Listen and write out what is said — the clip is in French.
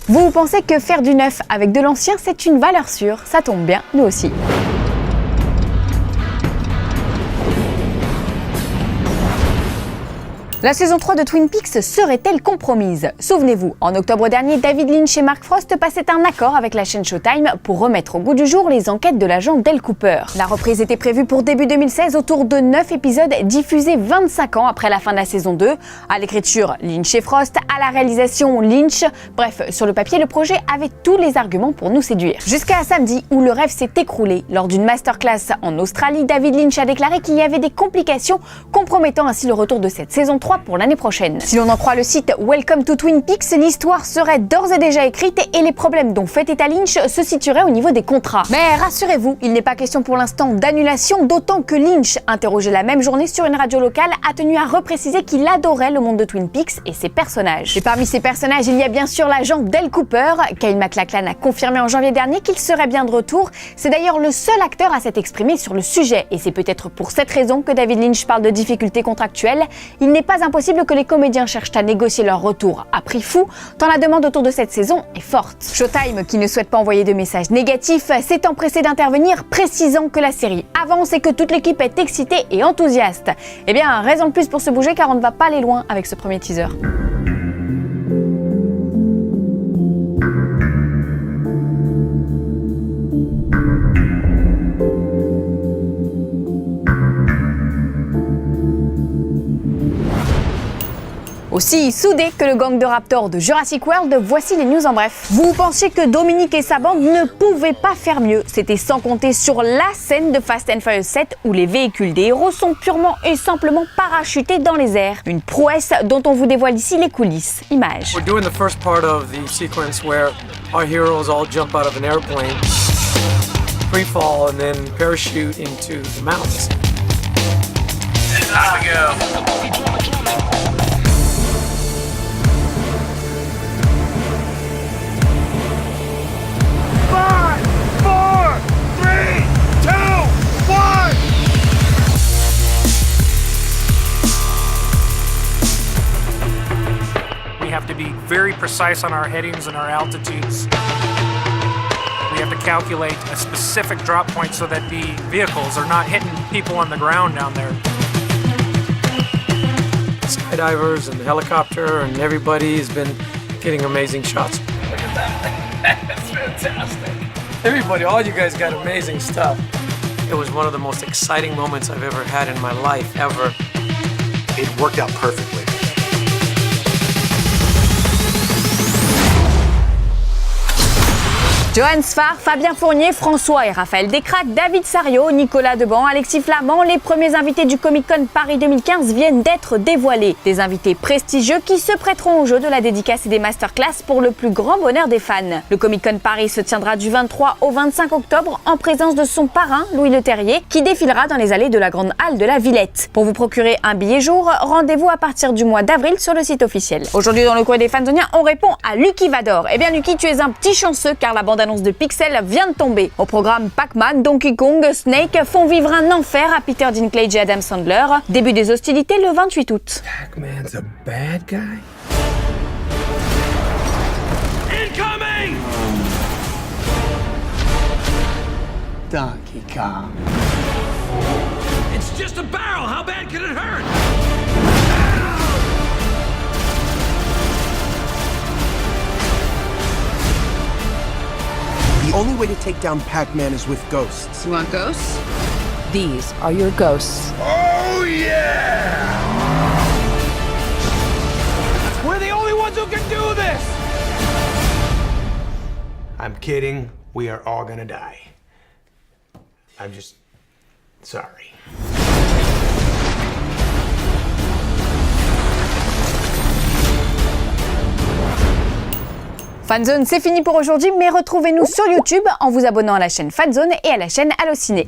Vous pensez que faire du neuf avec de l'ancien, c'est une valeur sûre? Ça tombe bien, nous aussi. La saison 3 de Twin Peaks serait-elle compromise? Souvenez-vous, en octobre dernier, David Lynch et Mark Frost passaient un accord avec la chaîne Showtime pour remettre au goût du jour les enquêtes de l'agent Dale Cooper. La reprise était prévue pour début 2016 autour de 9 épisodes diffusés 25 ans après la fin de la saison 2. À l'écriture, Lynch et Frost, à la réalisation, Lynch. Bref, sur le papier, le projet avait tous les arguments pour nous séduire. Jusqu'à samedi où le rêve s'est écroulé. Lors d'une masterclass en Australie, David Lynch a déclaré qu'il y avait des complications compromettant ainsi le retour de cette saison 3 pour l'année prochaine. Si l'on en croit le site Welcome to Twin Peaks, l'histoire serait d'ores et déjà écrite et les problèmes dont fait état Lynch se situeraient au niveau des contrats. Mais rassurez-vous, il n'est pas question pour l'instant d'annulation, d'autant que Lynch, interrogé la même journée sur une radio locale, a tenu à repréciser qu'il adorait le monde de Twin Peaks et ses personnages. Et parmi ces personnages, il y a bien sûr l'agent Dale Cooper. Kyle MacLachlan a confirmé en janvier dernier qu'il serait bien de retour. C'est d'ailleurs le seul acteur à s'être exprimé sur le sujet et c'est peut-être pour cette raison que David Lynch parle de difficultés contractuelles. Il n'est pas impossible que les comédiens cherchent à négocier leur retour à prix fou, tant la demande autour de cette saison est forte. Showtime, qui ne souhaite pas envoyer de messages négatifs, s'est empressé d'intervenir, précisant que la série avance et que toute l'équipe est excitée et enthousiaste. Eh bien, raison de plus pour se bouger car on ne va pas aller loin avec ce premier teaser. Aussi soudé que le gang de Raptor de Jurassic World, voici les news en bref. Vous pensiez que Dominique et sa bande ne pouvaient pas faire mieux. C'était sans compter sur la scène de Fast and Furious 7 où les véhicules des héros sont purement et simplement parachutés dans les airs. Une prouesse dont on vous dévoile ici les coulisses. Images. We're doing the first part of the sequence where our heroes all jump out of an airplane, free fall and then parachute into the mountains. And off we go. 5, 4, 3, 2, 1. We have to be very precise on our headings and our altitudes. We have to calculate a specific drop point so that the vehicles are not hitting people on the ground down there. Skydivers and the helicopter and everybody has been getting amazing shots. Look at that. That's fantastic. Everybody, all you guys got amazing stuff. It was one of the most exciting moments I've ever had in my life, ever. It worked out perfectly. Johan Sfar, Fabien Fournier, François et Raphaël Descraques, David Sario, Nicolas Deban, Alexis Flamand, les premiers invités du Comic-Con Paris 2015 viennent d'être dévoilés. Des invités prestigieux qui se prêteront au jeu de la dédicace et des masterclass pour le plus grand bonheur des fans. Le Comic-Con Paris se tiendra du 23 au 25 octobre en présence de son parrain, Louis Leterrier, qui défilera dans les allées de la Grande Halle de la Villette. Pour vous procurer un billet jour, rendez-vous à partir du mois d'avril sur le site officiel. Aujourd'hui dans le coin des Fanzoniens, on répond à Lucky Vador. Eh bien Lucky, tu es un petit chanceux car la bande-annonce de Pixel vient de tomber. Au programme, Pac-Man, Donkey Kong, Snake font vivre un enfer à Peter Dinklage et Adam Sandler. Début des hostilités le 28 août. Pac-Man's a bad guy. Incoming! Donkey Kong. It's just a barrel. How bad can it hurt? The only way to take down Pac-Man is with ghosts. You want ghosts? These are your ghosts. Oh, yeah! We're the only ones who can do this! I'm kidding. We are all gonna die. I'm just sorry. Fanzone, c'est fini pour aujourd'hui, mais retrouvez-nous sur YouTube en vous abonnant à la chaîne Fanzone et à la chaîne Allociné.